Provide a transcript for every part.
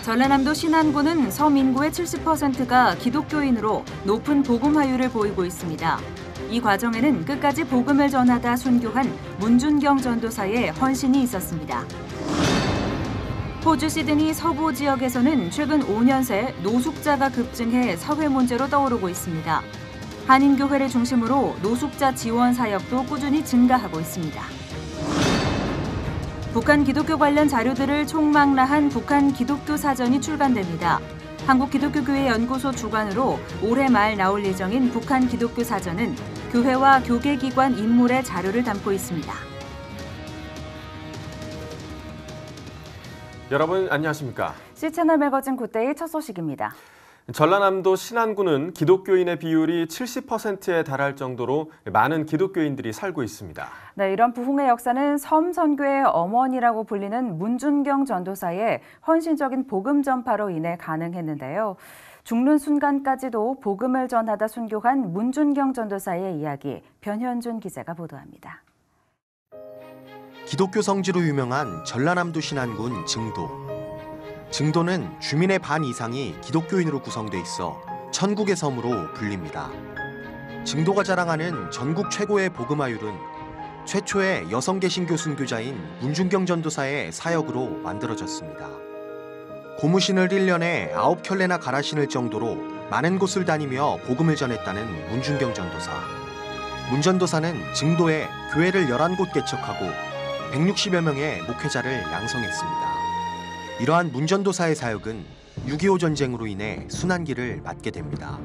전라남도 신안군은 섬 인구의 70%가 기독교인으로 높은 복음화율을 보이고 있습니다. 이 과정에는 끝까지 복음을 전하다 순교한 문준경 전도사의 헌신이 있었습니다. 호주 시드니 서부 지역에서는 최근 5년 새 노숙자가 급증해 사회 문제로 떠오르고 있습니다. 한인교회를 중심으로 노숙자 지원 사역도 꾸준히 증가하고 있습니다. 북한 기독교 관련 자료들을 총망라한 북한 기독교 사전이 출간됩니다. 한국기독교교회연구소 주관으로 올해 말 나올 예정인 북한 기독교 사전은 교회와 교계기관 인물의 자료를 담고 있습니다. 여러분 안녕하십니까? C채널 매거진 굿데이 첫 소식입니다. 전라남도 신안군은 기독교인의 비율이 70%에 달할 정도로 많은 기독교인들이 살고 있습니다. 네, 이런 부흥의 역사는 섬 선교의 어머니라고 불리는 문준경 전도사의 헌신적인 복음 전파로 인해 가능했는데요. 죽는 순간까지도 복음을 전하다 순교한 문준경 전도사의 이야기, 변현준 기자가 보도합니다. 기독교 성지로 유명한 전라남도 신안군 증도. 증도는 주민의 반 이상이 기독교인으로 구성돼 있어 천국의 섬으로 불립니다. 증도가 자랑하는 전국 최고의 복음화율은 최초의 여성 개신교 순교자인 문준경 전도사의 사역으로 만들어졌습니다. 고무신을 1년에 9켤레나 갈아 신을 정도로 많은 곳을 다니며 복음을 전했다는 문준경 전도사. 문 전도사는 증도에 교회를 11곳 개척하고 160여 명의 목회자를 양성했습니다. 이러한 문 전도사의 사역은 6.25 전쟁으로 인해 순환기를 맞게 됩니다.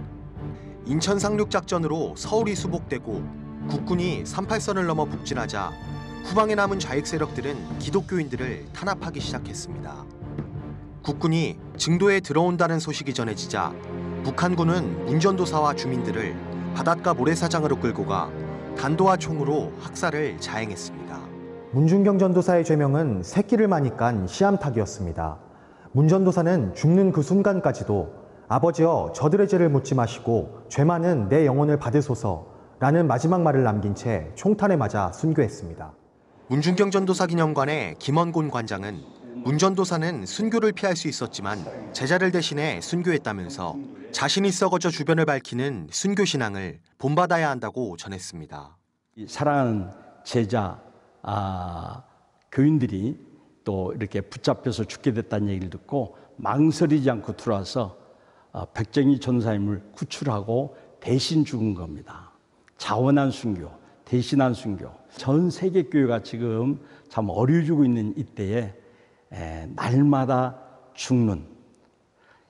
인천 상륙작전으로 서울이 수복되고 국군이 38선을 넘어 북진하자 후방에 남은 좌익 세력들은 기독교인들을 탄압하기 시작했습니다. 국군이 증도에 들어온다는 소식이 전해지자 북한군은 문 전도사와 주민들을 바닷가 모래사장으로 끌고 가 단도와 총으로 학살을 자행했습니다. 문준경 전도사의 죄명은 새끼를 많이 깐 시암탉이었습니다. 문 전도사는 죽는 그 순간까지도 아버지여 저들의 죄를 묻지 마시고 죄 많은 내 영혼을 받으소서라는 마지막 말을 남긴 채 총탄에 맞아 순교했습니다. 문준경 전도사 기념관의 김원곤 관장은 문 전도사는 순교를 피할 수 있었지만 제자를 대신해 순교했다면서 자신이 썩어져 주변을 밝히는 순교 신앙을 본받아야 한다고 전했습니다. 사랑하는 제자 교인들이 또 이렇게 붙잡혀서 죽게 됐다는 얘기를 듣고 망설이지 않고 들어와서 백정희 전사님을 구출하고 대신 죽은 겁니다. 자원한 순교, 대신한 순교. 전 세계 교회가 지금 참 어려지고 있는 이때에 날마다 죽는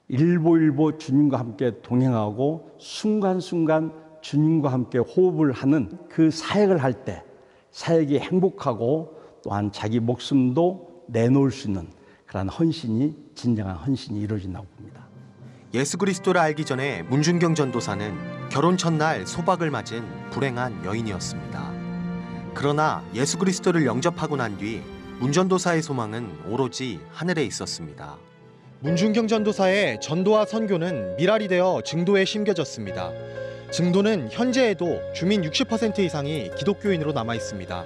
일보일보 주님과 함께 동행하고 순간순간 주님과 함께 호흡을 하는 그 사역을 할 때 사역이 행복하고 또한 자기 목숨도 내놓을 수 있는 그런 헌신이 진정한 헌신이 이루어진다고 봅니다. 예수 그리스도를 알기 전에 문준경 전도사는 결혼 첫날 소박을 맞은 불행한 여인이었습니다. 그러나 예수 그리스도를 영접하고 난 뒤 문 전도사의 소망은 오로지 하늘에 있었습니다. 문준경 전도사의 전도와 선교는 미랄이 되어 증도에 심겨졌습니다. 증도는 현재에도 주민 60% 이상이 기독교인으로 남아 있습니다.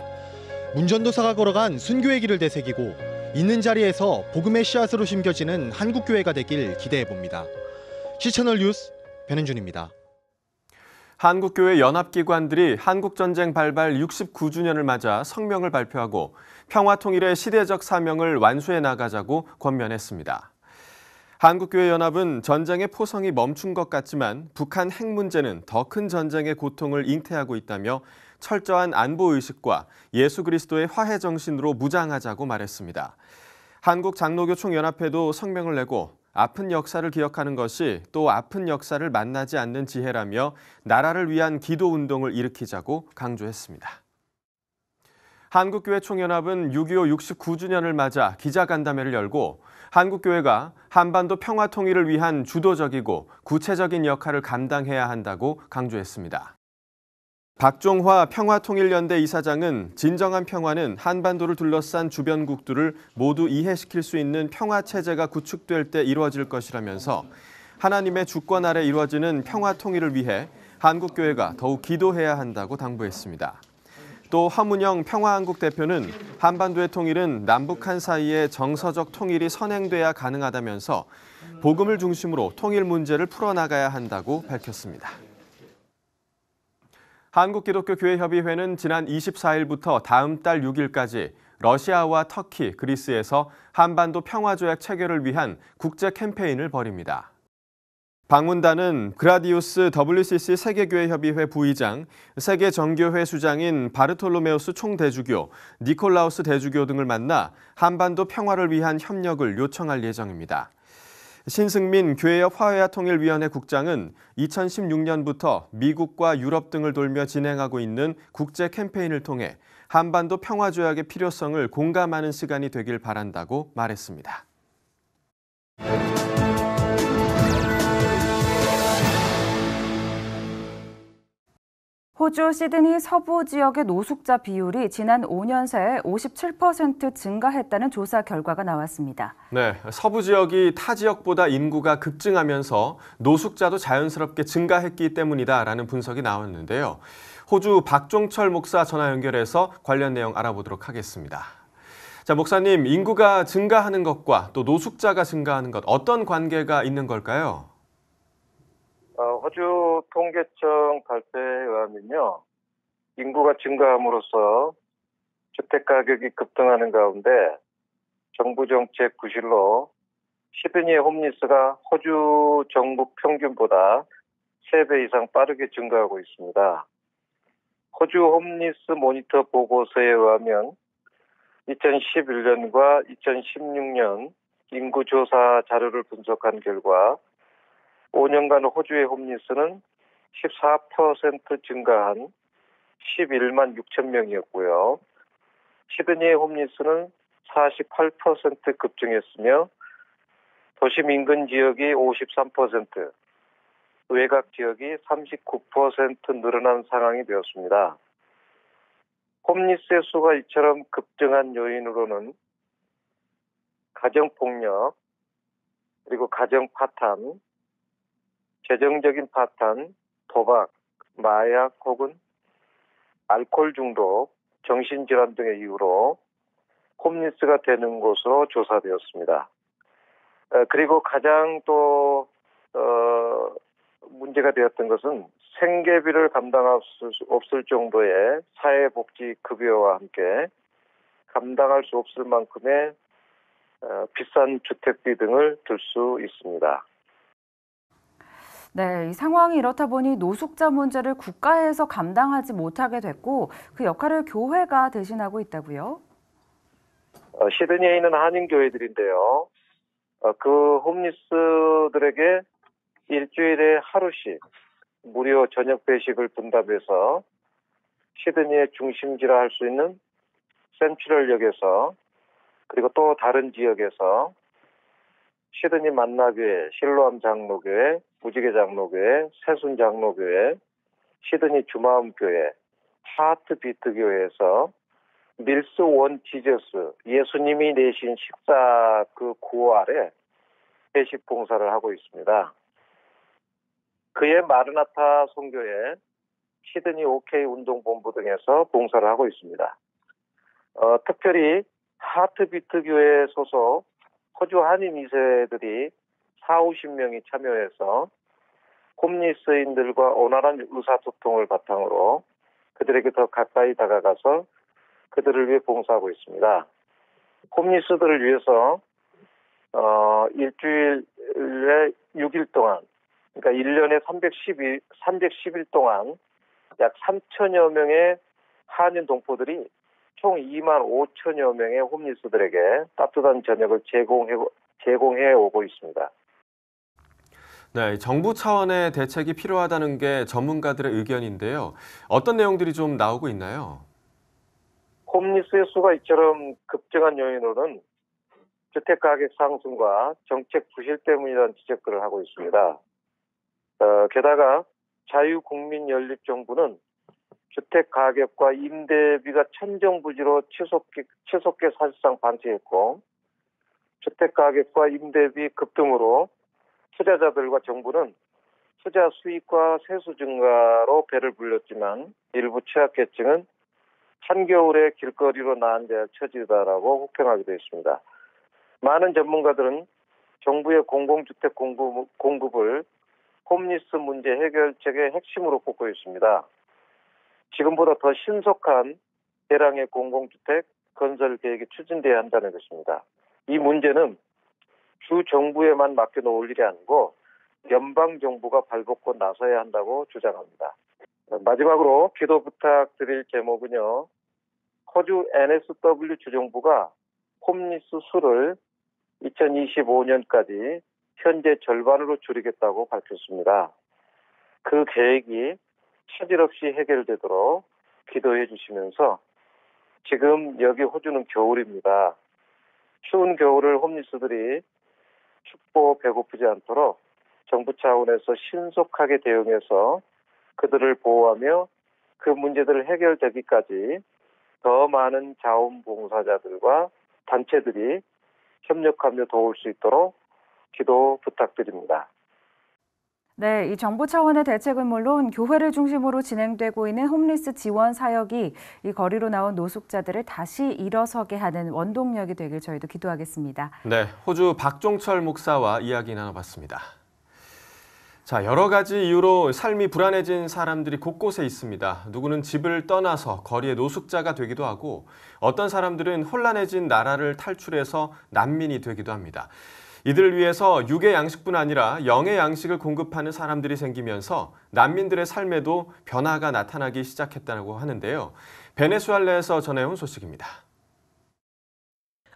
문 전도사가 걸어간 순교의 길을 되새기고 있는 자리에서 복음의 씨앗으로 심겨지는 한국교회가 되길 기대해 봅니다. C채널 뉴스 변현준입니다. 한국교회 연합기관들이 한국전쟁 발발 69주년을 맞아 성명을 발표하고 평화통일의 시대적 사명을 완수해 나가자고 권면했습니다. 한국교회연합은 전쟁의 포성이 멈춘 것 같지만 북한 핵 문제는 더 큰 전쟁의 고통을 잉태하고 있다며 철저한 안보의식과 예수 그리스도의 화해 정신으로 무장하자고 말했습니다. 한국장로교총연합회도 성명을 내고 아픈 역사를 기억하는 것이 또 아픈 역사를 만나지 않는 지혜라며 나라를 위한 기도운동을 일으키자고 강조했습니다. 한국교회 총연합은 6.25 69주년을 맞아 기자간담회를 열고 한국교회가 한반도 평화 통일을 위한 주도적이고 구체적인 역할을 감당해야 한다고 강조했습니다. 박종화 평화통일연대 이사장은 진정한 평화는 한반도를 둘러싼 주변국들을 모두 이해시킬 수 있는 평화체제가 구축될 때 이루어질 것이라면서 하나님의 주권 아래 이루어지는 평화 통일을 위해 한국교회가 더욱 기도해야 한다고 당부했습니다. 또 화문영 평화한국 대표는 한반도의 통일은 남북한 사이의 정서적 통일이 선행돼야 가능하다면서 복음을 중심으로 통일 문제를 풀어나가야 한다고 밝혔습니다. 한국기독교교회협의회는 지난 24일부터 다음 달 6일까지 러시아와 터키, 그리스에서 한반도 평화조약 체결을 위한 국제 캠페인을 벌입니다. 방문단은 그라디우스 WCC 세계교회협의회 부의장, 세계정교회 수장인 바르톨로메우스 총대주교, 니콜라우스 대주교 등을 만나 한반도 평화를 위한 협력을 요청할 예정입니다. 신승민 교회협 화해와 통일위원회 국장은 2016년부터 미국과 유럽 등을 돌며 진행하고 있는 국제 캠페인을 통해 한반도 평화조약의 필요성을 공감하는 시간이 되길 바란다고 말했습니다. 호주 시드니 서부 지역의 노숙자 비율이 지난 5년 새 57% 증가했다는 조사 결과가 나왔습니다. 네, 서부 지역이 타 지역보다 인구가 급증하면서 노숙자도 자연스럽게 증가했기 때문이다라는 분석이 나왔는데요. 호주 박종철 목사 전화 연결해서 관련 내용 알아보도록 하겠습니다. 자, 목사님, 인구가 증가하는 것과 또 노숙자가 증가하는 것, 어떤 관계가 있는 걸까요? 호주 통계청 발표에 의하면요, 인구가 증가함으로써 주택 가격이 급등하는 가운데 정부 정책 부실로 시드니의 홈리스가 호주 전국 평균보다 3배 이상 빠르게 증가하고 있습니다. 호주 홈리스 모니터 보고서에 의하면 2011년과 2016년 인구 조사 자료를 분석한 결과 5년간 호주의 홈리스는 14% 증가한 11만 6천 명이었고요. 시드니의 홈리스는 48% 급증했으며 도심 인근 지역이 53%, 외곽 지역이 39% 늘어난 상황이 되었습니다. 홈리스의 수가 이처럼 급증한 요인으로는 가정폭력, 그리고 가정 파탄, 재정적인 파탄, 도박, 마약 혹은 알코올 중독, 정신질환 등의 이유로 홈리스가 되는 것으로 조사되었습니다. 그리고 가장 또 문제가 되었던 것은 생계비를 감당할 수 없을 정도의 사회복지급여와 함께 감당할 수 없을 만큼의 비싼 주택비 등을 들 수 있습니다. 네, 이 상황이 이렇다 보니 노숙자 문제를 국가에서 감당하지 못하게 됐고 그 역할을 교회가 대신하고 있다고요? 시드니에 있는 한인교회들인데요. 그 홈리스들에게 일주일에 하루씩 무료 저녁 배식을 분담해서 시드니의 중심지라 할 수 있는 센트럴역에서 그리고 또 다른 지역에서 시드니 만나교회, 실로암 장로교회, 무지개 장로교회, 세순 장로교회, 시드니 주마음교회, 하트비트 교회에서 밀스 원 지저스, 예수님이 내신 식사 그 구호 아래 배식 봉사를 하고 있습니다. 그의 마르나타 선교회, 시드니 OK 운동본부 등에서 봉사를 하고 있습니다. 특별히 하트비트 교회 소속 호주 한인 2세들이 40-50명이 참여해서 홈리스인들과 원활한 의사소통을 바탕으로 그들에게 더 가까이 다가가서 그들을 위해 봉사하고 있습니다. 홈리스들을 위해서 일주일에 6일 동안, 그러니까 1년에 310일 동안 약 3천여 명의 한인 동포들이 총 2만 5천여 명의 홈리스들에게 따뜻한 저녁을 제공해 오고 있습니다. 네, 정부 차원의 대책이 필요하다는 게 전문가들의 의견인데요. 어떤 내용들이 좀 나오고 있나요? 홈리스의 수가 이처럼 급증한 요인으로는 주택가격 상승과 정책 부실 때문이라는 지적들을 하고 있습니다. 게다가 자유국민연립정부는 주택가격과 임대비가 천정부지로 치솟게 사실상 방치했고 주택가격과 임대비 급등으로 투자자들과 정부는 투자 수익과 세수 증가로 배를 불렸지만 일부 취약계층은 한겨울에 길거리로 나앉아야 처지다라고 혹평하기도 했습니다. 많은 전문가들은 정부의 공공주택 공급을 홈리스 문제 해결책의 핵심으로 꼽고 있습니다. 지금보다 더 신속한 대량의 공공주택 건설 계획이 추진돼야 한다는 것입니다. 이 문제는 주 정부에만 맡겨놓을 일이 아니고 연방정부가 발벗고 나서야 한다고 주장합니다. 마지막으로 기도 부탁드릴 제목은요. 호주 NSW 주정부가 홈리스 수를 2025년까지 현재 절반으로 줄이겠다고 밝혔습니다. 그 계획이 차질 없이 해결되도록 기도해 주시면서 지금 여기 호주는 겨울입니다. 추운 겨울을 홈리스들이 춥고 배고프지 않도록 정부 차원에서 신속하게 대응해서 그들을 보호하며 그 문제들을 해결되기까지 더 많은 자원봉사자들과 단체들이 협력하며 도울 수 있도록 기도 부탁드립니다. 네, 이 정부 차원의 대책은 물론 교회를 중심으로 진행되고 있는 홈리스 지원 사역이 이 거리로 나온 노숙자들을 다시 일어서게 하는 원동력이 되길 저희도 기도하겠습니다. 네, 호주 박종철 목사와 이야기 나눠봤습니다. 자, 여러 가지 이유로 삶이 불안해진 사람들이 곳곳에 있습니다. 누구는 집을 떠나서 거리에 노숙자가 되기도 하고 어떤 사람들은 혼란해진 나라를 탈출해서 난민이 되기도 합니다. 이들을 위해서 육의 양식뿐 아니라 영의 양식을 공급하는 사람들이 생기면서 난민들의 삶에도 변화가 나타나기 시작했다고 하는데요. 베네수엘라에서 전해온 소식입니다.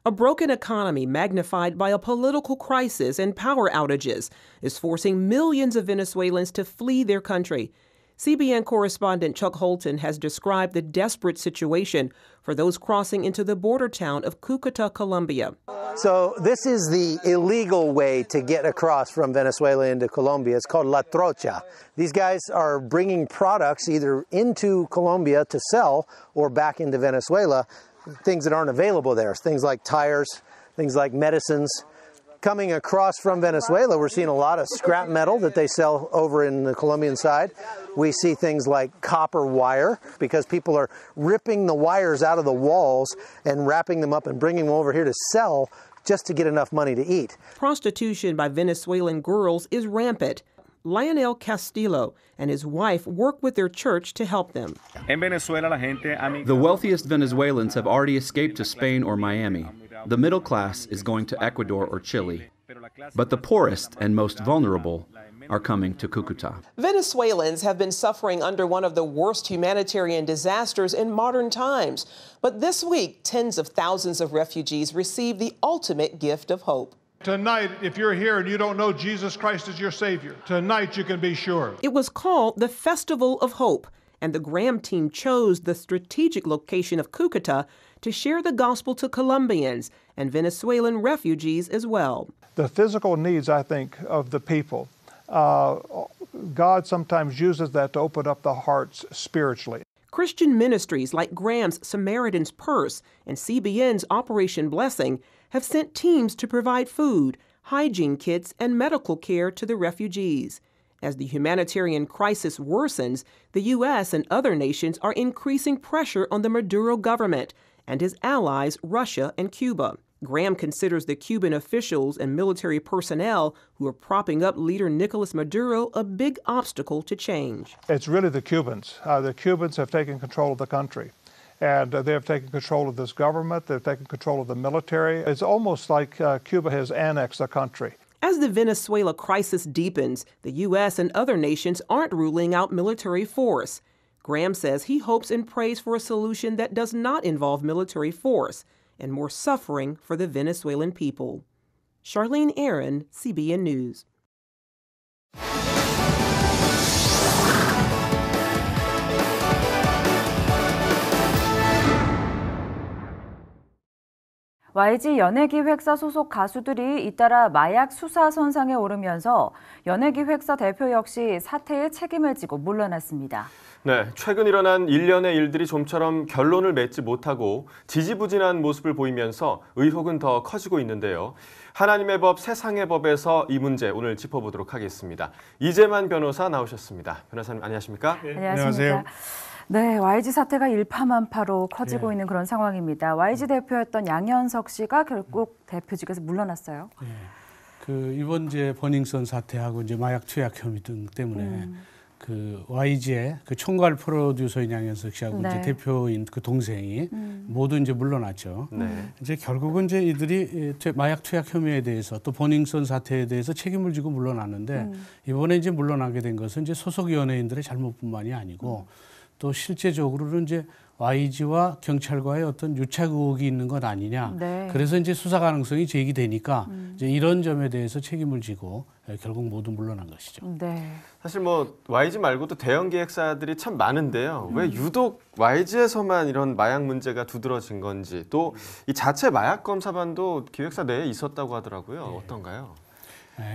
A broken economy magnified by a political crisis and power outages is forcing millions of Venezuelans to flee their country. CBN correspondent Chuck Holton has described the desperate situation for those crossing into the border town of Cúcuta, Colombia. So this is the illegal way to get across from Venezuela into Colombia. It's called La Trocha. These guys are bringing products either into Colombia to sell or back into Venezuela, things that aren't available there, things like tires, things like medicines. Coming across from Venezuela, we're seeing a lot of scrap metal that they sell over in the Colombian side. We see things like copper wire because people are ripping the wires out of the walls and wrapping them up and bringing them over here to sell just to get enough money to eat. Prostitution by Venezuelan girls is rampant. Lionel Castillo and his wife work with their church to help them. The wealthiest Venezuelans have already escaped to Spain or Miami. The middle class is going to Ecuador or Chile. But the poorest and most vulnerable are coming to Cúcuta. Venezuelans have been suffering under one of the worst humanitarian disasters in modern times. But this week, tens of thousands of refugees received the ultimate gift of hope. Tonight, if you're here and you don't know Jesus Christ as your Savior, tonight you can be sure. It was called the Festival of Hope, and the Graham team chose the strategic location of Cúcuta to share the gospel to Colombians and Venezuelan refugees as well. The physical needs, I think, of the people, God sometimes uses that to open up the hearts spiritually. Christian ministries like Graham's Samaritan's Purse and CBN's Operation Blessing have sent teams to provide food, hygiene kits, and medical care to the refugees. As the humanitarian crisis worsens, the U.S. and other nations are increasing pressure on the Maduro government and his allies, Russia and Cuba. Graham considers the Cuban officials and military personnel who are propping up leader Nicolas Maduro a big obstacle to change. It's really the Cubans. The Cubans have taken control of the country. And they have taken control of this government. They've taken control of the military. It's almost like Cuba has annexed the country. As the Venezuela crisis deepens, the U.S. and other nations aren't ruling out military force. Graham says he hopes and prays for a solution that does not involve military force and more suffering for the Venezuelan people. Charlene Aaron, CBN News. YG 연예기획사 소속 가수들이 잇따라 마약 수사 선상에 오르면서 연예기획사 대표 역시 사태의 책임을 지고 물러났습니다. 네, 최근 일어난 일련의 일들이 좀처럼 결론을 맺지 못하고 지지부진한 모습을 보이면서 의혹은 더 커지고 있는데요. 하나님의 법, 세상의 법에서 이 문제 오늘 짚어보도록 하겠습니다. 이재만 변호사 나오셨습니다. 변호사님 안녕하십니까? 네, 안녕하세요. 네, YG 사태가 일파만파로 커지고 있는 그런 상황입니다. YG 대표였던 양현석 씨가 결국 대표직에서 물러났어요. 이번 이제 버닝썬 사태하고 이제 마약 투약 혐의 등 때문에 그 YG의 그 총괄 프로듀서인 양현석 씨하고 이제 대표인 그 동생이 모두 이제 물러났죠. 이제 결국은 이제 이들이 마약 투약 혐의에 대해서 또 버닝썬 사태에 대해서 책임을 지고 물러났는데 이번에 이제 물러나게 된 것은 이제 소속 연예인들의 잘못뿐만이 아니고 또 실제적으로는 이제 YG와 경찰과의 어떤 유착 의혹이 있는 것 아니냐. 그래서 이제 수사 가능성이 제기되니까 이제 이런 점에 대해서 책임을 지고 결국 모두 물러난 것이죠. 사실 뭐 YG 말고도 대형 기획사들이 참 많은데요. 왜 유독 YG에서만 이런 마약 문제가 두드러진 건지 또 이 자체 마약 검사반도 기획사 내에 있었다고 하더라고요. 어떤가요?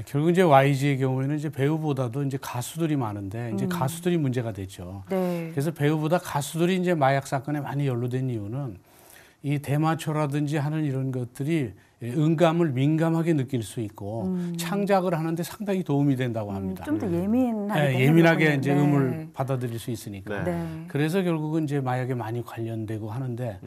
결국 이제 YG의 경우에는 이제 배우보다도 이제 가수들이 많은데 이제 가수들이 문제가 됐죠. 그래서 배우보다 가수들이 이제 마약 사건에 많이 연루된 이유는 이 대마초라든지 하는 이런 것들이 음감을 민감하게 느낄 수 있고 창작을 하는데 상당히 도움이 된다고 합니다. 좀 더 예민하게 예민하게 이제 음을 받아들일 수 있으니까. 그래서 결국은 이제 마약에 많이 관련되고 하는데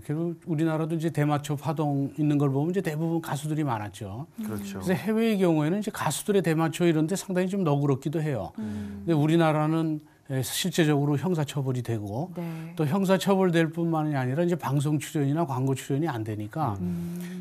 결국 우리나라도 이제 대마초 파동 있는 걸 보면 이제 대부분 가수들이 많았죠. 그래서 해외의 경우에는 이제 가수들의 대마초 이런데 상당히 좀 너그럽기도 해요. 근데 우리나라는 실제적으로 형사처벌이 되고 또 형사처벌될 뿐만이 아니라 이제 방송 출연이나 광고 출연이 안 되니까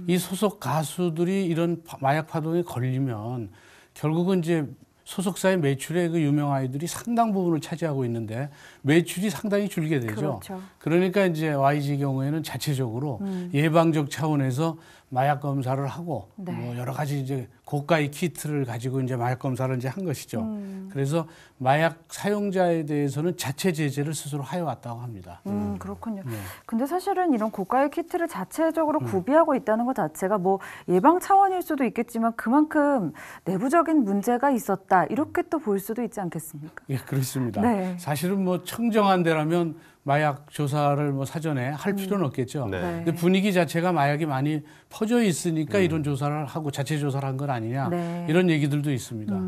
이 소속 가수들이 이런 마약 파동에 걸리면 결국은 이제 소속사의 매출의 그 유명 아이들이 상당 부분을 차지하고 있는데 매출이 상당히 줄게 되죠. 그러니까 이제 YG 경우에는 자체적으로 예방적 차원에서 마약 검사를 하고 뭐 여러 가지 이제 고가의 키트를 가지고 이제 마약 검사를 이제 한 것이죠. 그래서 마약 사용자에 대해서는 자체 제재를 스스로 하여왔다고 합니다. 그렇군요. 근데 사실은 이런 고가의 키트를 자체적으로 구비하고 있다는 것 자체가 뭐 예방 차원일 수도 있겠지만 그만큼 내부적인 문제가 있었다 이렇게 또 볼 수도 있지 않겠습니까? 예, 그렇습니다. 사실은 뭐 청정한 데라면 마약 조사를 뭐 사전에 할 필요는 없겠죠. 근데 분위기 자체가 마약이 많이 퍼져 있으니까 이런 조사를 하고 자체 조사를 한 건 아니냐 이런 얘기들도 있습니다.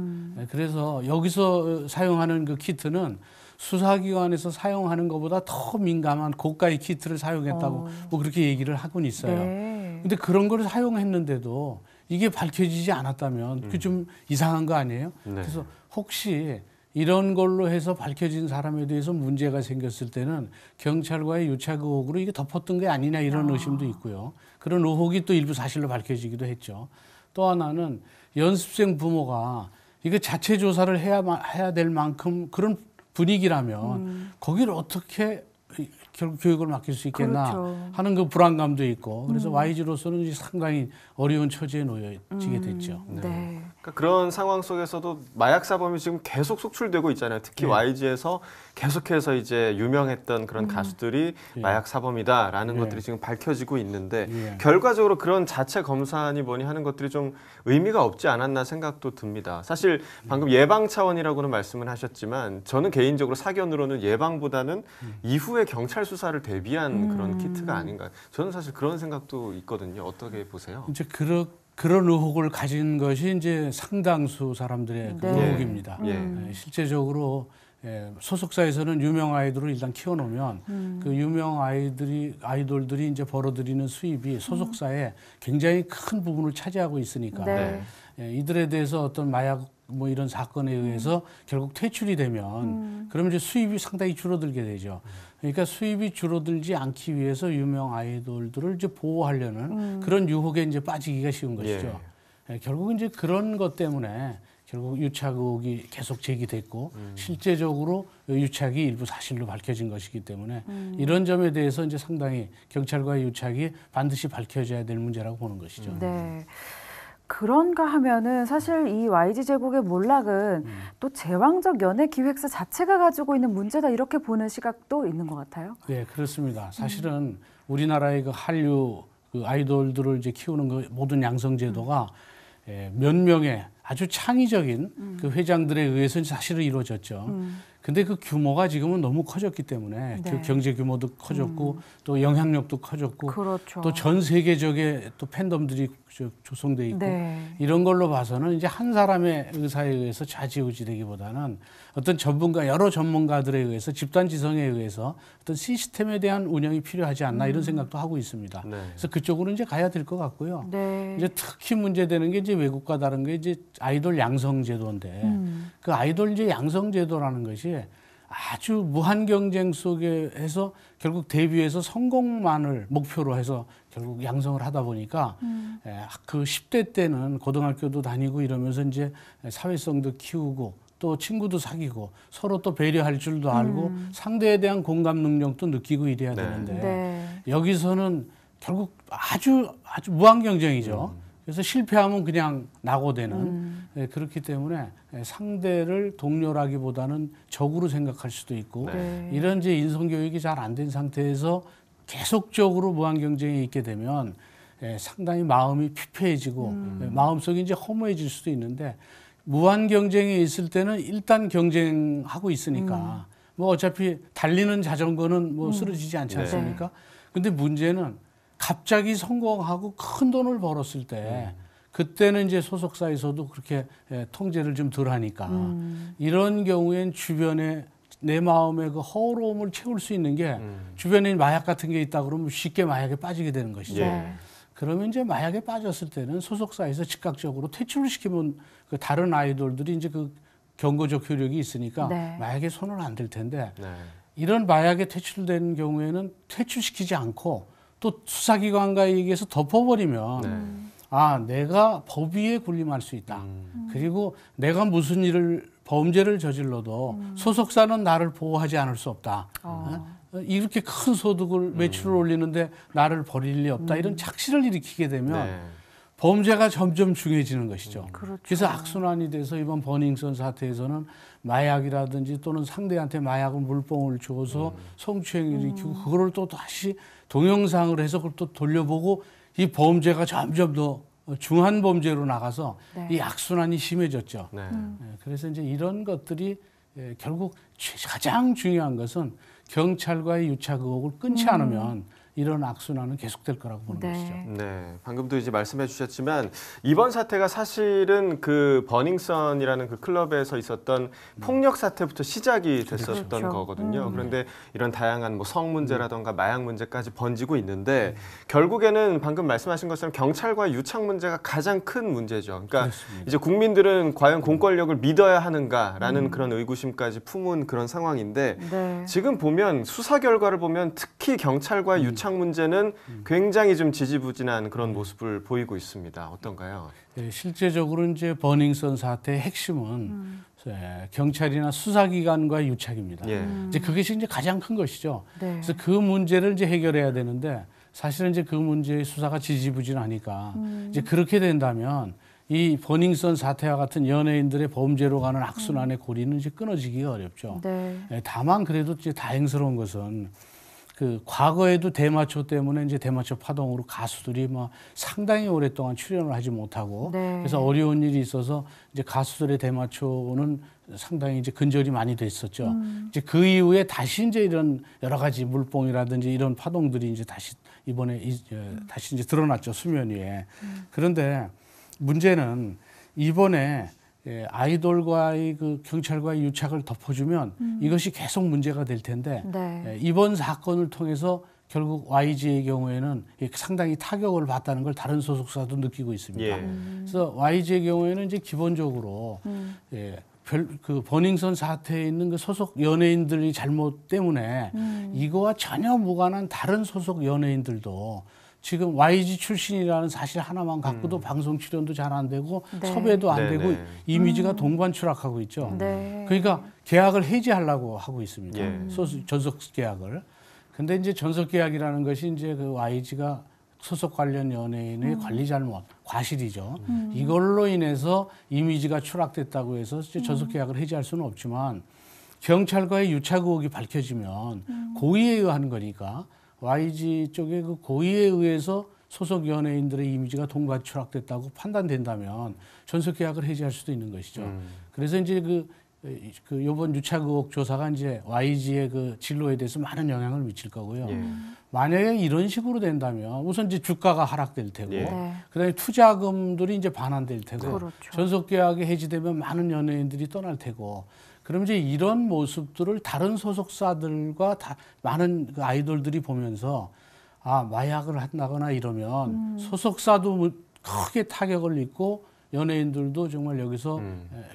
그래서 여기서 사용하는 그 키트는 수사기관에서 사용하는 것보다 더 민감한 고가의 키트를 사용했다고 뭐 그렇게 얘기를 하곤 있어요. 근데 그런 걸 사용했는데도 이게 밝혀지지 않았다면 그게 좀 이상한 거 아니에요? 그래서 혹시 이런 걸로 해서 밝혀진 사람에 대해서 문제가 생겼을 때는 경찰과의 유착 의혹으로 이게 덮었던 게 아니냐 이런 의심도 있고요. 그런 의혹이 또 일부 사실로 밝혀지기도 했죠. 또 하나는 연습생 부모가 이게 자체 조사를 해야 될 만큼 그런 분위기라면 거기를 어떻게 결국 교육을 맡길 수 있겠나 하는 그 불안감도 있고 그래서 YG로서는 상당히 어려운 처지에 놓여지게 됐죠. 그러니까 그런 상황 속에서도 마약 사범이 지금 계속 속출되고 있잖아요. 특히 YG에서 계속해서 이제 유명했던 그런 가수들이 마약 사범이다라는 것들이 지금 밝혀지고 있는데 결과적으로 그런 자체 검사니 뭐니 하는 것들이 좀 의미가 없지 않았나 생각도 듭니다. 사실 방금 예방 차원이라고는 말씀을 하셨지만 저는 개인적으로 사견으로는 예방보다는 이후에 경찰 수사를 대비한 그런 키트가 아닌가. 저는 사실 그런 생각도 있거든요. 어떻게 보세요? 이제 그런 의혹을 가진 것이 이제 상당수 사람들의 그 의혹입니다. 실제적으로 소속사에서는 유명 아이돌을 일단 키워놓으면 그 유명 아이돌들이 이제 벌어들이는 수입이 소속사에 굉장히 큰 부분을 차지하고 있으니까 이들에 대해서 어떤 마약 뭐 이런 사건에 의해서 결국 퇴출이 되면 그러면 이제 수입이 상당히 줄어들게 되죠. 그러니까 수입이 줄어들지 않기 위해서 유명 아이돌들을 이제 보호하려는 그런 유혹에 이제 빠지기가 쉬운 것이죠. 결국 이제 그런 것 때문에 결국 유착 의혹이 계속 제기됐고 실제적으로 유착이 일부 사실로 밝혀진 것이기 때문에 이런 점에 대해서 이제 상당히 경찰과의 유착이 반드시 밝혀져야 될 문제라고 보는 것이죠. 그런가 하면은 사실 이 YG 제국의 몰락은 또 제왕적 연예 기획사 자체가 가지고 있는 문제다 이렇게 보는 시각도 있는 것 같아요. 네, 그렇습니다. 사실은 우리나라의 그 한류 그 아이돌들을 이제 키우는 그 모든 양성 제도가 몇 명의 아주 창의적인 그 회장들에 의해서 사실은 이루어졌죠. 근데 그 규모가 지금은 너무 커졌기 때문에 네. 그 경제 규모도 커졌고 또 영향력도 커졌고 그렇죠. 또 전 세계적인 또 팬덤들이 조성돼 있고 네. 이런 걸로 봐서는 이제 한 사람의 의사에 의해서 좌지우지되기보다는 어떤 전문가 여러 전문가들에 의해서 집단 지성에 의해서 어떤 시스템에 대한 운영이 필요하지 않나 이런 생각도 하고 있습니다. 네. 그래서 그쪽으로 이제 가야 될 것 같고요. 네. 이제 특히 문제되는 게 이제 외국과 다른 게 이제 아이돌 양성 제도인데 그 아이돌 이제 양성 제도라는 것이 아주 무한 경쟁 속에 해서 결국 데뷔해서 성공만을 목표로 해서 결국 양성을 하다 보니까 그 10대 때는 고등학교도 다니고 이러면서 이제 사회성도 키우고 또 친구도 사귀고 서로 또 배려할 줄도 알고 상대에 대한 공감 능력도 느끼고 이래야 되는데 네. 여기서는 결국 아주 무한 경쟁이죠. 그래서 실패하면 그냥 낙오되는 그렇기 때문에 상대를 동료라기보다는 적으로 생각할 수도 있고 네. 이런 이제 인성 교육이 잘 안 된 상태에서 계속적으로 무한 경쟁에 있게 되면 상당히 마음이 피폐해지고 마음속이 이제 허무해질 수도 있는데 무한 경쟁에 있을 때는 일단 경쟁하고 있으니까 뭐 어차피 달리는 자전거는 뭐 쓰러지지 않지 않습니까? 근데 문제는 갑자기 성공하고 큰 돈을 벌었을 때 그때는 이제 소속사에서도 그렇게 통제를 좀 덜 하니까 이런 경우엔 주변에 내 마음의 그 허로움을 채울 수 있는 게 주변에 마약 같은 게 있다 그러면 쉽게 마약에 빠지게 되는 것이죠. 네. 그러면 이제 마약에 빠졌을 때는 소속사에서 즉각적으로 퇴출을 시키면 그 다른 아이돌들이 이제 그 경고적 효력이 있으니까 네. 마약에 손을 안 댈 텐데 네. 이런 마약에 퇴출된 경우에는 퇴출시키지 않고 또 수사기관과 얘기해서 덮어버리면 아 내가 법 위에 군림할 수 있다. 그리고 내가 무슨 범죄를 저질러도 소속사는 나를 보호하지 않을 수 없다. 이렇게 큰 소득을 매출을 올리는데 나를 버릴 리 없다. 이런 착시를 일으키게 되면 네. 범죄가 점점 중요해지는 것이죠. 그렇죠. 그래서 악순환이 돼서 이번 버닝썬 사태에서는 마약이라든지 또는 상대한테 마약을 물뽕을 주어서 성추행을 일으키고 그거를 또 다시 동영상을 해서 그걸 또 돌려보고 이 범죄가 점점 더 중한 범죄로 나가서 네. 이 악순환이 심해졌죠. 네. 그래서 이제 이런 것들이 결국 가장 중요한 것은 경찰과의 유착 의혹을 끊지 않으면 이런 악순환은 계속될 거라고 보는 네. 것이죠. 네, 방금도 이제 말씀해 주셨지만 이번 사태가 사실은 그 버닝썬이라는 그 클럽에서 있었던 폭력 사태부터 시작이 됐었던 그렇죠. 거거든요. 그런데 이런 다양한 뭐 성 문제라던가 마약 문제까지 번지고 있는데 결국에는 방금 말씀하신 것처럼 경찰과의 유착 문제가 가장 큰 문제죠. 그러니까 그렇습니다. 이제 국민들은 과연 공권력을 믿어야 하는가라는 그런 의구심까지 품은 그런 상황인데 네. 지금 보면 수사 결과를 보면 특히 경찰과의 유착 문제는 굉장히 좀 지지부진한 그런 모습을 보이고 있습니다. 어떤가요? 네, 실제적으로 이제 버닝썬 사태의 핵심은 경찰이나 수사기관과의 유착입니다. 예. 이제 그것이 이제 가장 큰 것이죠. 네. 그래서 그 문제를 이제 해결해야 되는데 사실은 이제 그 문제의 수사가 지지부진하니까 이제 그렇게 된다면 이 버닝썬 사태와 같은 연예인들의 범죄로 가는 악순환의 고리는 이제 끊어지기가 어렵죠. 네. 다만 그래도 이제 다행스러운 것은 그 과거에도 대마초 때문에 이제 대마초 파동으로 가수들이 뭐 상당히 오랫동안 출연을 하지 못하고 네. 그래서 어려운 일이 있어서 이제 가수들의 대마초는 상당히 이제 근절이 많이 됐었죠. 이제 그 이후에 다시 이제 이런 여러 가지 물뽕이라든지 이런 파동들이 이제 다시 이번에 다시 이제 드러났죠, 수면 위에. 그런데 문제는 이번에 아이돌과의 그 경찰과의 유착을 덮어주면 이것이 계속 문제가 될 텐데 네. 이번 사건을 통해서 결국 YG의 경우에는 상당히 타격을 받다는 걸 다른 소속사도 느끼고 있습니다. 예. 그래서 YG의 경우에는 이제 기본적으로 그 버닝썬 사태에 있는 그 소속 연예인들이 잘못 때문에 이거와 전혀 무관한 다른 소속 연예인들도 지금 YG 출신이라는 사실 하나만 갖고도 방송 출연도 잘 안 되고 네. 섭외도 안 네, 되고 네. 이미지가 동반 추락하고 있죠. 네. 그러니까 계약을 해지하려고 하고 있습니다. 예. 전속 계약을. 근데 이제 전속 계약이라는 것이 이제 그 YG가 소속 관련 연예인의 관리 잘못, 과실이죠. 이걸로 인해서 이미지가 추락됐다고 해서 이제 전속 계약을 해지할 수는 없지만 경찰과의 유착 의혹이 밝혀지면 고의에 의한 거니까 YG 쪽에 그 고의에 의해서 소속 연예인들의 이미지가 동반 추락됐다고 판단된다면 전속 계약을 해지할 수도 있는 것이죠. 그래서 이제 그 그 이번 유착 의혹 조사가 이제 YG의 그 진로에 대해서 많은 영향을 미칠 거고요. 만약에 이런 식으로 된다면 우선 이제 주가가 하락될 테고, 그다음에 투자금들이 이제 반환될 테고, 그렇죠. 전속 계약이 해지되면 많은 연예인들이 떠날 테고, 그럼 이제 이런 모습들을 다른 소속사들과 많은 그 아이돌들이 보면서 마약을 한다거나 이러면 소속사도 크게 타격을 입고 연예인들도 정말 여기서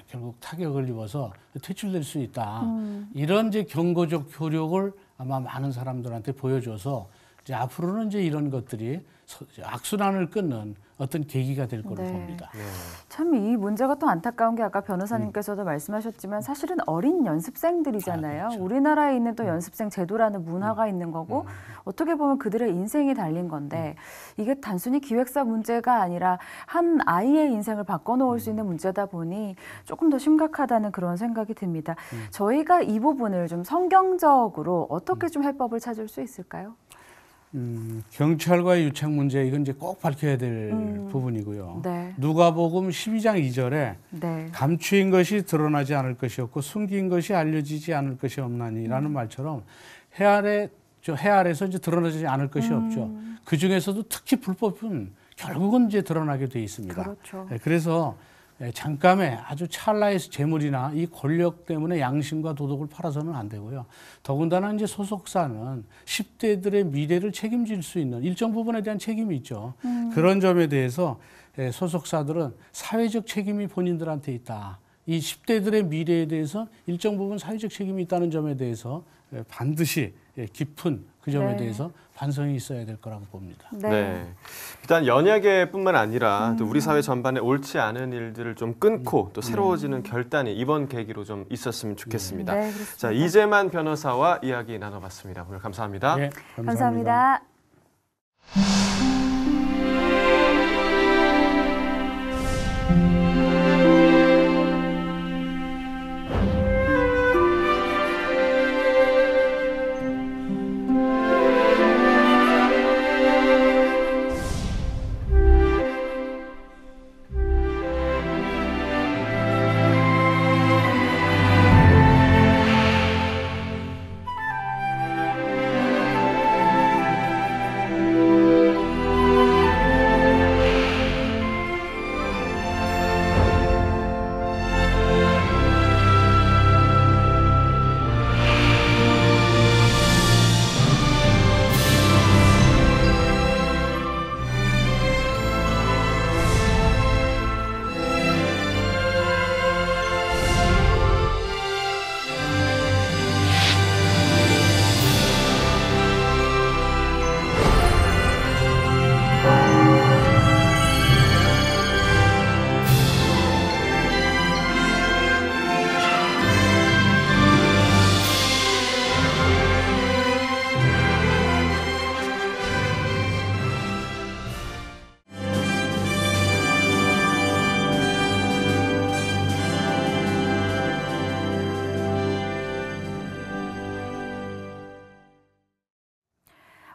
결국 타격을 입어서 퇴출될 수 있다. 이런 이제 경고적 효력을 아마 많은 사람들한테 보여줘서 이제 앞으로는 이제 이런 것들이 악순환을 끊는 어떤 계기가 될 거로 봅니다. 참 이 문제가 또 안타까운 게 아까 변호사님께서도 말씀하셨지만 사실은 어린 연습생들이잖아요. 그렇죠. 우리나라에 있는 또 연습생 제도라는 문화가 있는 거고 어떻게 보면 그들의 인생이 달린 건데 이게 단순히 기획사 문제가 아니라 한 아이의 인생을 바꿔놓을 수 있는 문제다 보니 조금 더 심각하다는 그런 생각이 듭니다. 저희가 이 부분을 좀 성경적으로 어떻게 좀 해법을 찾을 수 있을까요? 경찰과의 유착 문제 이건 이제 꼭 밝혀야 될 부분이고요. 누가복음 12장 2절에 감추인 것이 드러나지 않을 것이 없고 숨긴 것이 알려지지 않을 것이 없나니라는 말처럼 해 아래서 이제 드러나지 않을 것이 없죠. 그 중에서도 특히 불법은 결국은 이제 드러나게 돼 있습니다. 그렇죠. 그래서 잠깐의 아주 찰나의 재물이나 이 권력 때문에 양심과 도덕을 팔아서는 안 되고요. 더군다나 이제 소속사는 10대들의 미래를 책임질 수 있는 일정 부분에 대한 책임이 있죠. 그런 점에 대해서 소속사들은 사회적 책임이 본인들한테 있다. 이 10대들의 미래에 대해서 일정 부분 사회적 책임이 있다는 점에 대해서 반드시 깊은 그 점에 대해서 반성이 있어야 될 거라고 봅니다. 일단 연예계뿐만 아니라 또 우리 사회 전반에 옳지 않은 일들을 좀 끊고 또 새로워지는 결단이 이번 계기로 좀 있었으면 좋겠습니다. 자, 이재만 변호사와 이야기 나눠봤습니다. 오늘 감사합니다. 감사합니다.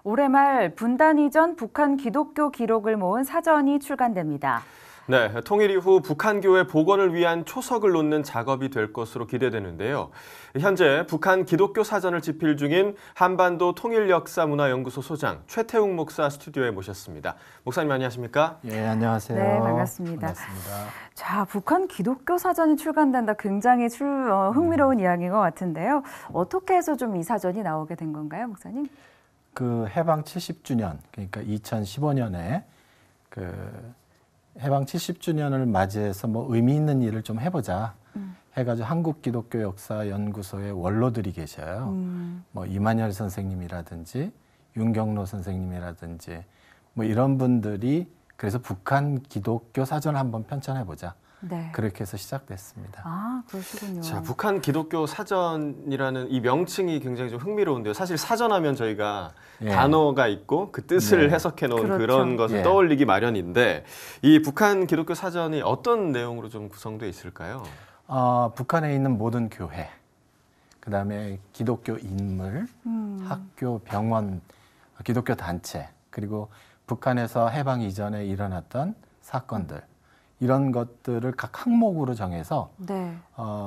올해 말 분단 이전 북한 기독교 기록을 모은 사전이 출간됩니다. 네, 통일 이후 북한교회 복원을 위한 초석을 놓는 작업이 될 것으로 기대되는데요. 현재 북한 기독교 사전을 집필 중인 한반도 통일역사문화연구소 소장 최태웅 목사 스튜디오에 모셨습니다. 목사님 안녕하십니까? 예, 안녕하세요. 네, 반갑습니다. 반갑습니다. 자, 북한 기독교 사전이 출간된다. 굉장히 흥미로운 이야기인 것 같은데요. 어떻게 해서 좀 이 사전이 나오게 된 건가요, 목사님? 그 해방 70주년, 그러니까 2015년에 그 해방 70주년을 맞이해서 뭐 의미 있는 일을 좀 해보자 해가지고 한국기독교역사연구소의 원로들이 계셔요. 뭐 이만열 선생님이라든지 윤경로 선생님이라든지 뭐 이런 분들이 그래서 북한 기독교 사전을 한번 편찬해보자. 네. 그렇게 해서 시작됐습니다. 아, 그러시군요. 자, 북한 기독교 사전이라는 이 명칭이 굉장히 좀 흥미로운데요. 사실 사전하면 저희가 단어가 있고 그 뜻을 해석해 놓은 그런 것을 떠올리기 마련인데 이 북한 기독교 사전이 어떤 내용으로 좀 구성되어 있을까요? 북한에 있는 모든 교회, 그다음에 기독교 인물, 학교, 병원, 기독교 단체, 그리고 북한에서 해방 이전에 일어났던 사건들 이런 것들을 각 항목으로 정해서 네.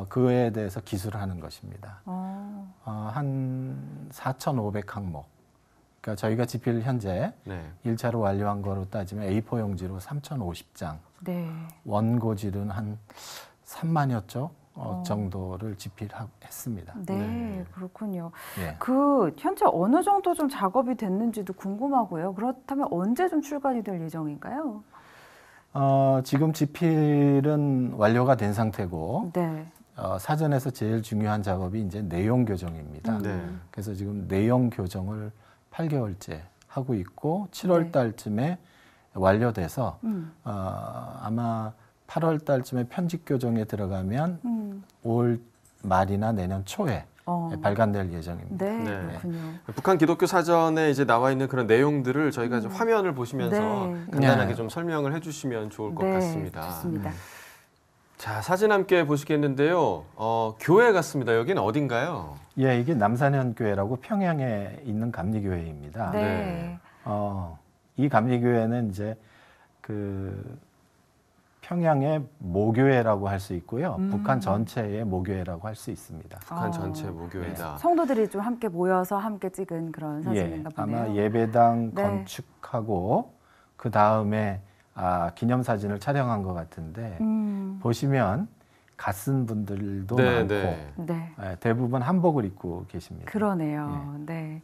그에 대해서 기술을 하는 것입니다. 어. 한 4,500 항목. 그러니까 저희가 지필 현재 네. 1차로 완료한 거로 따지면 A4 용지로 3,050장, 네. 원고지는 한 3만여 쪽 정도를 집필했습니다. 네, 그렇군요. 예. 그 현재 어느 정도 좀 작업이 됐는지도 궁금하고요. 그렇다면 언제 좀 출간이 될 예정인가요? 지금 집필은 완료가 된 상태고 네. 사전에서 제일 중요한 작업이 이제 내용 교정입니다. 네. 그래서 지금 내용 교정을 8개월째 하고 있고 7월 달쯤에 완료돼서 아마 8월 달쯤에 편집 교정에 들어가면 올 말이나 내년 초에 발간될 예정입니다. 네, 네. 그렇군요. 북한 기독교 사전에 이제 나와 있는 그런 내용들을 저희가 좀 화면을 보시면서 네. 간단하게 네. 좀 설명을 해주시면 좋을 것 네, 같습니다. 좋습니다. 자, 사진 함께 보시겠는데요. 교회 같습니다. 여기는 어딘가요? 예, 이게 남산현교회라고 평양에 있는 감리교회입니다. 네. 이 감리교회는 이제 그 평양의 모교회라고 할 수 있고요. 북한 전체의 모교회라고 할 수 있습니다. 북한 전체 모교회다. 성도들이 좀 함께 모여서 함께 찍은 그런 사진인가 보네요. 아마 예배당 네. 건축하고 그 다음에 기념사진을 촬영한 것 같은데 보시면 갓쓴 분들도 많고 네. 대부분 한복을 입고 계십니다. 그러네요. 네.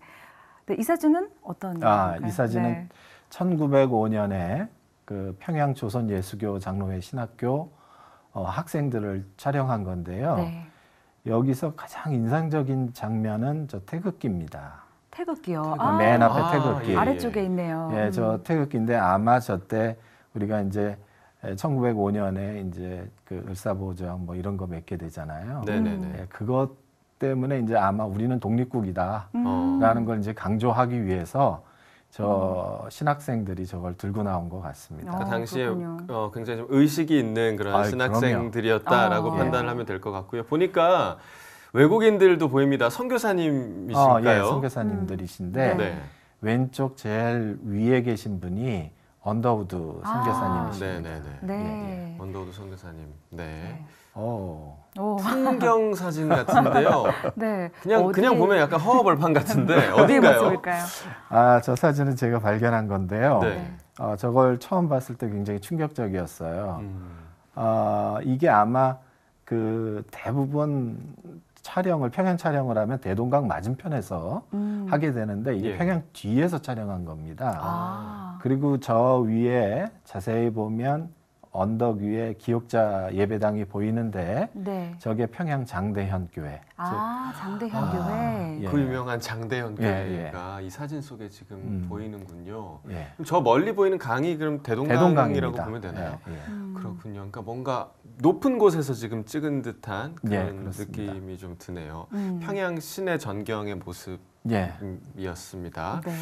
네, 이 사진은 어떤 건가요? 이 사진은 1905년에 그 평양 조선예수교 장로회 신학교 학생들을 촬영한 건데요. 네. 여기서 가장 인상적인 장면은 저 태극기입니다. 태극기요. 맨 앞에 태극기. 아래쪽에 있네요. 예, 저 태극기인데 아마 저때 우리가 이제 1905년에 이제 그 을사보정 뭐 이런 거 맺게 되잖아요. 네네네. 예, 그것 때문에 이제 아마 우리는 독립국이다라는 걸 이제 강조하기 위해서 저 신학생들이 저걸 들고 나온 것 같습니다. 그 당시에 그렇군요. 굉장히 좀 의식이 있는 그런 신학생들이었다라고 판단을 하면 될 것 같고요. 보니까 외국인들도 보입니다. 선교사님이실까요? 예, 선교사님들이신데 네. 왼쪽 제일 위에 계신 분이 언더우드 선교사님이십니다. 네네네. 네. 언더우드 선교사님. 네. 풍경 사진 같은데요. 네. 그냥 보면 약간 허허벌판 같은데 어디에 어딘가요? 모습일까요? 저 사진은 제가 발견한 건데요. 네. 저걸 처음 봤을 때 굉장히 충격적이었어요. 이게 아마 그 대부분 평양 촬영을 하면 대동강 맞은편에서 하게 되는데 이게 평양 뒤에서 촬영한 겁니다. 그리고 저 위에 자세히 보면 언덕 위에 기옥자 예배당이 보이는데 저게 평양 장대현 교회. 장대현 교회. 그 유명한 장대현 교회가 이 사진 속에 지금 보이는군요. 저 멀리 보이는 강이 그럼 대동강이라고 보면 되나요? 그렇군요. 그러니까 뭔가 높은 곳에서 지금 찍은 듯한 그런 느낌이 좀 드네요. 평양 시내 전경의 모습이었습니다. 네.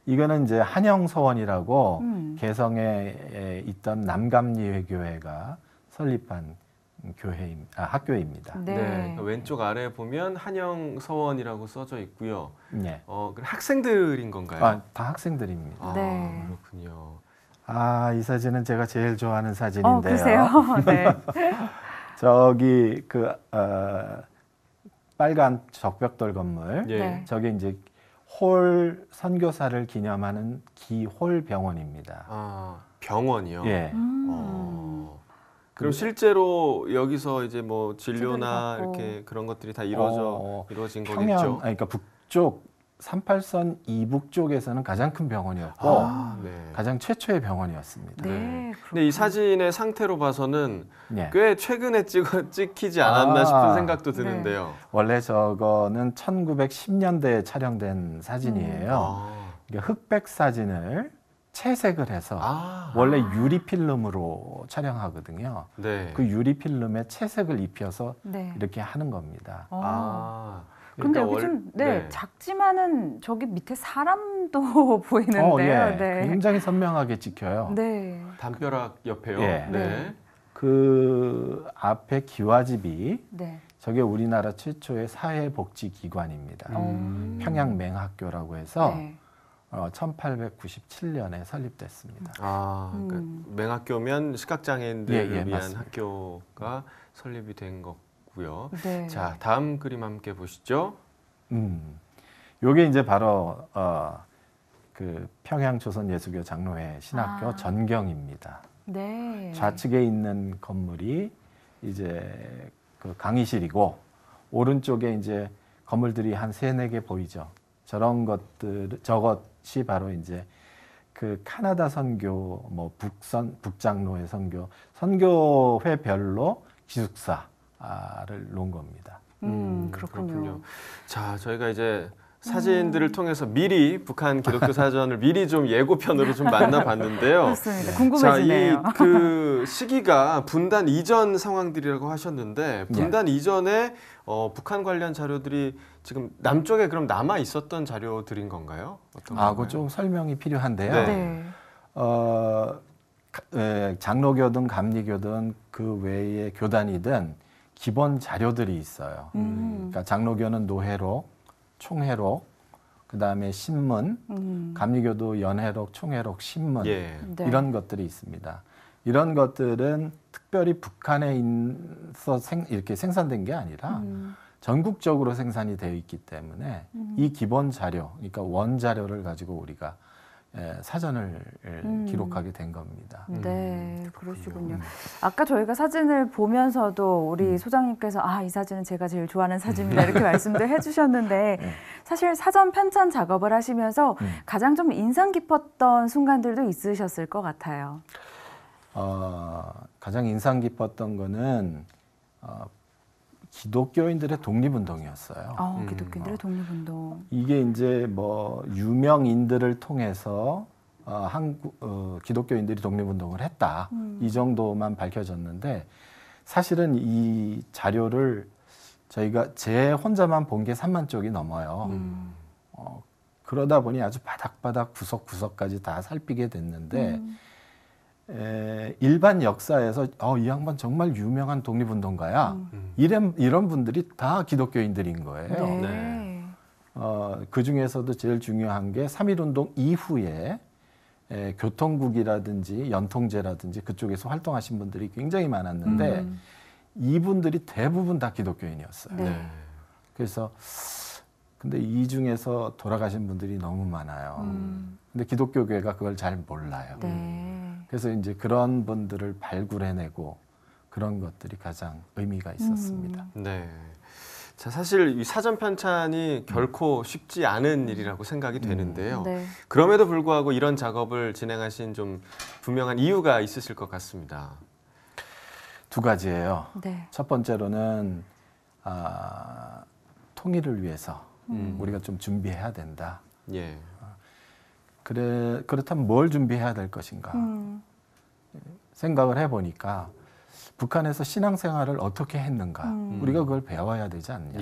이거는 이제 한영서원이라고 개성에 있던 남감리회교회가 설립한 학교입니다. 네. 그러니까 왼쪽 아래 보면 한영서원이라고 써져 있고요. 네. 그럼 학생들인 건가요? 다 학생들입니다. 네. 그렇군요. 이 사진은 제가 제일 좋아하는 사진인데요. 글쎄요. 네. 저기 그 빨간 적벽돌 건물. 저게 이제 홀 선교사를 기념하는 기홀 병원입니다. 병원이요? 예. 그럼 실제로 여기서 이제 뭐 진료나 이렇게 그런 것들이 다 이루어진 거겠죠? 그러니까 북쪽 38선 이북 쪽에서는 가장 큰 병원이었고 가장 최초의 병원이었습니다. 근데 이 사진의 상태로 봐서는 꽤 최근에 찍히지 않았나 싶은 생각도 드는데요. 원래 저거는 1910년대에 촬영된 사진이에요. 그러니까 흑백 사진을 채색을 해서 원래 유리 필름으로 촬영하거든요. 그 유리 필름에 채색을 입혀서 이렇게 하는 겁니다. 근데 그러니까 여기 좀 작지만은 저기 밑에 사람도 보이는데요. 굉장히 선명하게 찍혀요. 담벼락 옆에요. 그 앞에 기와집이 저게 우리나라 최초의 사회복지기관입니다. 평양맹학교라고 해서 1897년에 설립됐습니다. 그러니까 맹학교면 시각장애인들을 위한 맞습니다. 학교가 설립이 된 거고요. 네. 자, 다음 그림 함께 보시죠. 요게 이제 바로 그 평양조선예수교 장로회 신학교 전경입니다. 네. 좌측에 있는 건물이 이제 그 강의실이고 오른쪽에 이제 건물들이 한 3-4개 보이죠. 저것이 바로 이제 그 카나다 선교, 뭐 북장로회 선교회별로 기숙사를 놓은 겁니다. 그렇군요. 자, 저희가 이제 사진들을 통해서 미리 북한 기독교 사전을 미리 좀 예고편으로 좀 만나봤는데요. 그렇습니다. 궁금해지네요. 자, 그 시기가 분단 이전 상황들이라고 하셨는데 분단 이전에 북한 관련 자료들이 지금 남쪽에 그럼 남아 있었던 자료들인 건가요? 그거 좀 설명이 필요한데요. 네. 장로교든 감리교든 그 외의 교단이든 기본 자료들이 있어요. 그러니까 장로교는 노회록, 총회록, 그 다음에 신문, 감리교도 연회록, 총회록, 신문 이런 것들이 있습니다. 이런 것들은 특별히 북한에 이렇게 생산된 게 아니라 전국적으로 생산이 되어 있기 때문에 이 기본 자료, 그러니까 원자료를 가지고 우리가 사전을 기록하게 된 겁니다. 네, 그러시군요. 아까 저희가 사진을 보면서도 우리 소장님께서 이 사진은 제가 제일 좋아하는 사진입니다 이렇게 말씀도 해주셨는데 사실 사전 편찬 작업을 하시면서 가장 좀 인상 깊었던 순간들도 있으셨을 것 같아요. 가장 인상 깊었던 거는 기독교인들의 독립운동이었어요. 기독교인들의 독립운동. 이게 이제 뭐 유명인들을 통해서 기독교인들이 독립운동을 했다. 이 정도만 밝혀졌는데 사실은 이 자료를 제 혼자만 본 게 3만 쪽이 넘어요. 그러다 보니 아주 바닥바닥 구석구석까지 다 살피게 됐는데 일반 역사에서 이 양반 정말 유명한 독립운동가야. 이런 분들이 다 기독교인들인 거예요. 네. 그 중에서도 제일 중요한 게 3.1운동 이후에 교통국이라든지 연통제라든지 그쪽에서 활동하신 분들이 굉장히 많았는데 이분들이 대부분 다 기독교인이었어요. 네. 그래서 근데 이 중에서 돌아가신 분들이 너무 많아요. 근데 기독교계가 그걸 잘 몰라요. 네. 그래서 이제 그런 분들을 발굴해내고 그런 것들이 가장 의미가 있었습니다. 네. 자, 사실 이 사전 편찬이 결코 쉽지 않은 일이라고 생각이 되는데요. 네. 그럼에도 불구하고 이런 작업을 진행하신 좀 분명한 이유가 있으실 것 같습니다. 2가지예요. 네. 첫 번째로는 통일을 위해서 우리가 좀 준비해야 된다. 예. 그렇다면 뭘 준비해야 될 것인가 생각을 해보니까 북한에서 신앙생활을 어떻게 했는가 우리가 그걸 배워야 되지 않냐.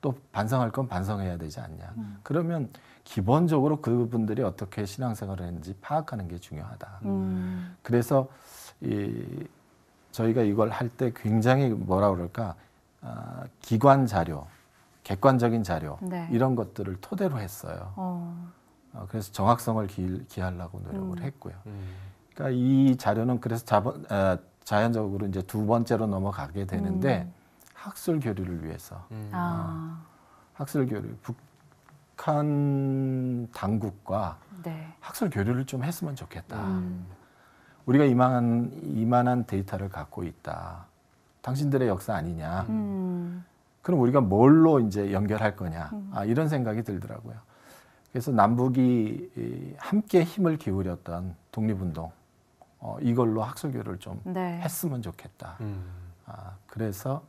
또 반성할 건 반성해야 되지 않냐. 그러면 기본적으로 그분들이 어떻게 신앙생활을 했는지 파악하는 게 중요하다. 그래서 저희가 이걸 할 때 굉장히 뭐라 그럴까 기관 자료, 객관적인 자료 이런 것들을 토대로 했어요. 그래서 정확성을 기하려고 노력을 했고요. 그러니까 이 자료는 그래서 자연적으로 이제 2번째로 넘어가게 되는데 학술 교류를 위해서 학술 교류 북한 당국과 학술 교류를 좀 했으면 좋겠다. 우리가 이만한 데이터를 갖고 있다. 당신들의 역사 아니냐. 그럼 우리가 뭘로 이제 연결할 거냐. 이런 생각이 들더라고요. 그래서 남북이 함께 힘을 기울였던 독립운동 이걸로 학술교류를 좀 했으면 좋겠다. 그래서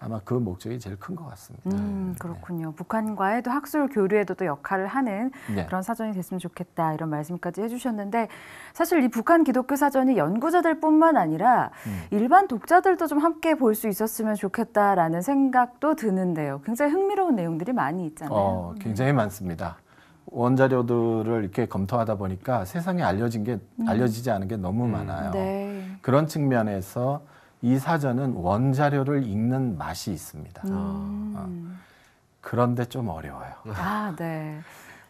아마 그 목적이 제일 큰 것 같습니다. 그렇군요. 네. 북한과의 또 학술 교류에도 또 역할을 하는 그런 사전이 됐으면 좋겠다 이런 말씀까지 해주셨는데 사실 이 북한 기독교 사전이 연구자들뿐만 아니라 일반 독자들도 좀 함께 볼 수 있었으면 좋겠다라는 생각도 드는데요. 굉장히 흥미로운 내용들이 많이 있잖아요. 굉장히 많습니다. 원자료들을 이렇게 검토하다 보니까 세상에 알려지지 않은 게 너무 많아요. 그런 측면에서 이 사전은 원자료를 읽는 맛이 있습니다. 그런데 좀 어려워요. 네.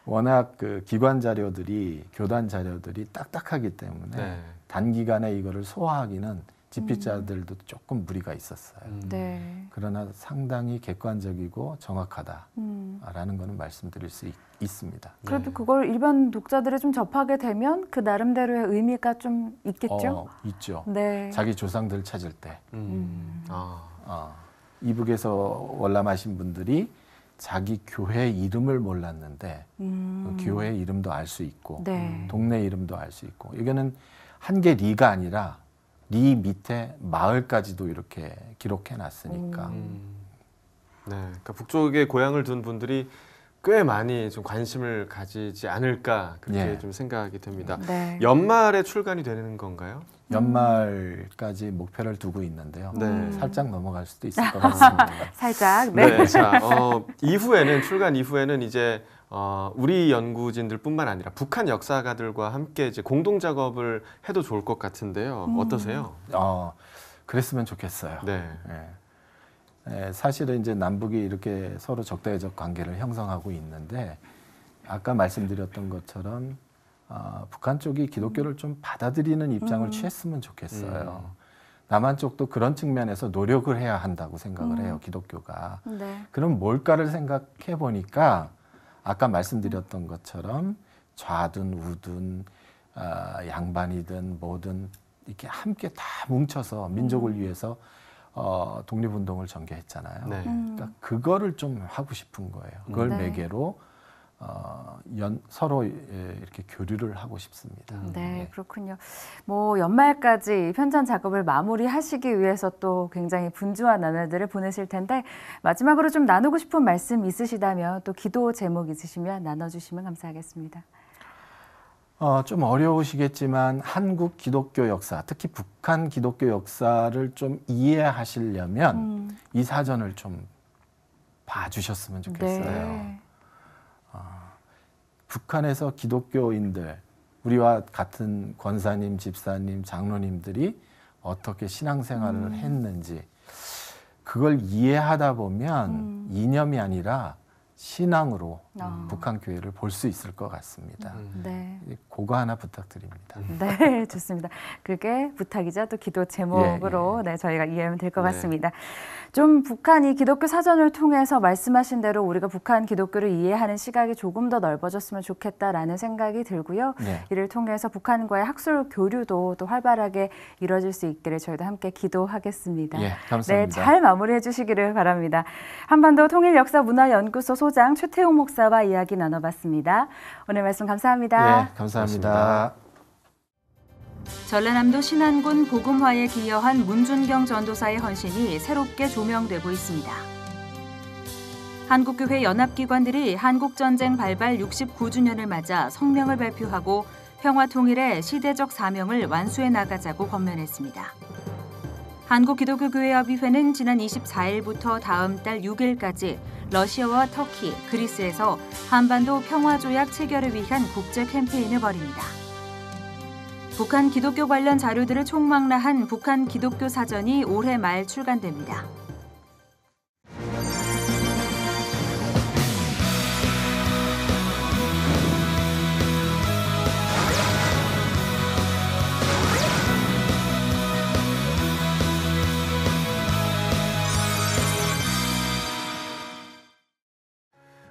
워낙 그 기관 자료들이 교단 자료들이 딱딱하기 때문에 네. 단기간에 이거를 소화하기는 집필자들도 조금 무리가 있었어요. 네. 그러나 상당히 객관적이고 정확하다라는 거는 말씀드릴 수 있습니다. 그래도 그걸 일반 독자들이 좀 접하게 되면 그 나름대로의 의미가 좀 있겠죠? 있죠. 네. 자기 조상들 찾을 때 이북에서 월남하신 분들이 자기 교회 이름을 몰랐는데 그 교회 이름도 알 수 있고 네. 동네 이름도 알 수 있고 이거는 한 개 리가 아니라 리 밑에 마을까지도 이렇게 기록해 놨으니까. 네, 그러니까 북쪽에 고향을 둔 분들이 꽤 많이 좀 관심을 가지지 않을까 그렇게 예. 좀 생각이 됩니다. 네. 연말에 출간이 되는 건가요? 연말까지 목표를 두고 있는데요. 네. 살짝 넘어갈 수도 있을 것 같습니다. 살짝. 네. 네, 자, 이후에는 출간 이후에는 이제 우리 연구진들뿐만 아니라 북한 역사가들과 함께 이제 공동 작업을 해도 좋을 것 같은데요. 어떠세요? 그랬으면 좋겠어요. 네. 네, 사실은 이제 남북이 이렇게 서로 적대적 관계를 형성하고 있는데 아까 말씀드렸던 것처럼 북한 쪽이 기독교를 좀 받아들이는 입장을 취했으면 좋겠어요. 남한 쪽도 그런 측면에서 노력을 해야 한다고 생각을 해요. 기독교가. 네. 그럼 뭘까를 생각해 보니까 아까 말씀드렸던 것처럼 좌든 우든 양반이든 뭐든 이렇게 함께 다 뭉쳐서 민족을 위해서 독립운동을 전개했잖아요. 네. 그러니까 그거를 좀 하고 싶은 거예요. 그걸 네. 매개로 서로 이렇게 교류를 하고 싶습니다. 네, 그렇군요. 뭐 연말까지 편찬 작업을 마무리하시기 위해서 또 굉장히 분주한 나날들을 보내실 텐데 마지막으로 좀 나누고 싶은 말씀 있으시다면 또 기도 제목 있으시면 나눠주시면 감사하겠습니다. 좀 어려우시겠지만 한국 기독교 역사, 특히 북한 기독교 역사를 좀 이해하시려면 이 사전을 좀 봐주셨으면 좋겠어요. 네. 북한에서 기독교인들, 우리와 같은 권사님, 집사님, 장로님들이 어떻게 신앙생활을 했는지 그걸 이해하다 보면 이념이 아니라 신앙으로 북한 교회를 볼 수 있을 것 같습니다. 네. 그거 하나 부탁드립니다. 네, 좋습니다. 그게 부탁이자 또 기도 제목으로 네, 저희가 이해하면 될 것 같습니다. 좀 북한이 기독교 사전을 통해서 말씀하신 대로 우리가 북한 기독교를 이해하는 시각이 조금 더 넓어졌으면 좋겠다라는 생각이 들고요. 네. 이를 통해서 북한과의 학술 교류도 또 활발하게 이루어질 수 있기를 저희도 함께 기도하겠습니다. 예, 감사합니다. 네, 잘 마무리해 주시기를 바랍니다. 한반도 통일역사문화연구소 소장 최태웅 목사와 이야기 나눠봤습니다. 오늘 말씀 감사합니다. 예, 감사합니다. 전라남도 신안군 복음화에 기여한 문준경 전도사의 헌신이 새롭게 조명되고 있습니다. 한국교회 연합기관들이 한국전쟁 발발 69주년을 맞아 성명을 발표하고 평화통일의 시대적 사명을 완수해 나가자고 권면했습니다. 한국기독교교회협의회는 지난 24일부터 다음 달 6일까지 러시아와 터키, 그리스에서 한반도 평화조약 체결을 위한 국제 캠페인을 벌입니다. 북한 기독교 관련 자료들을 총망라한 북한 기독교 사전이 올해 말 출간됩니다.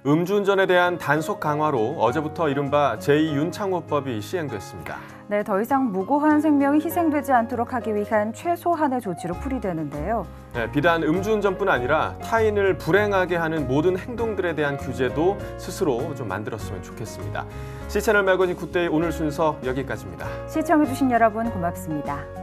음주운전에 대한 단속 강화로 어제부터 이른바 제2윤창호법이 시행됐습니다. 네, 더 이상 무고한 생명이 희생되지 않도록 하기 위한 최소한의 조치로 풀이되는데요. 네, 비단 음주운전뿐 아니라 타인을 불행하게 하는 모든 행동들에 대한 규제도 스스로 좀 만들었으면 좋겠습니다. C채널 매거진 굿데이 오늘 순서 여기까지입니다. 시청해주신 여러분 고맙습니다.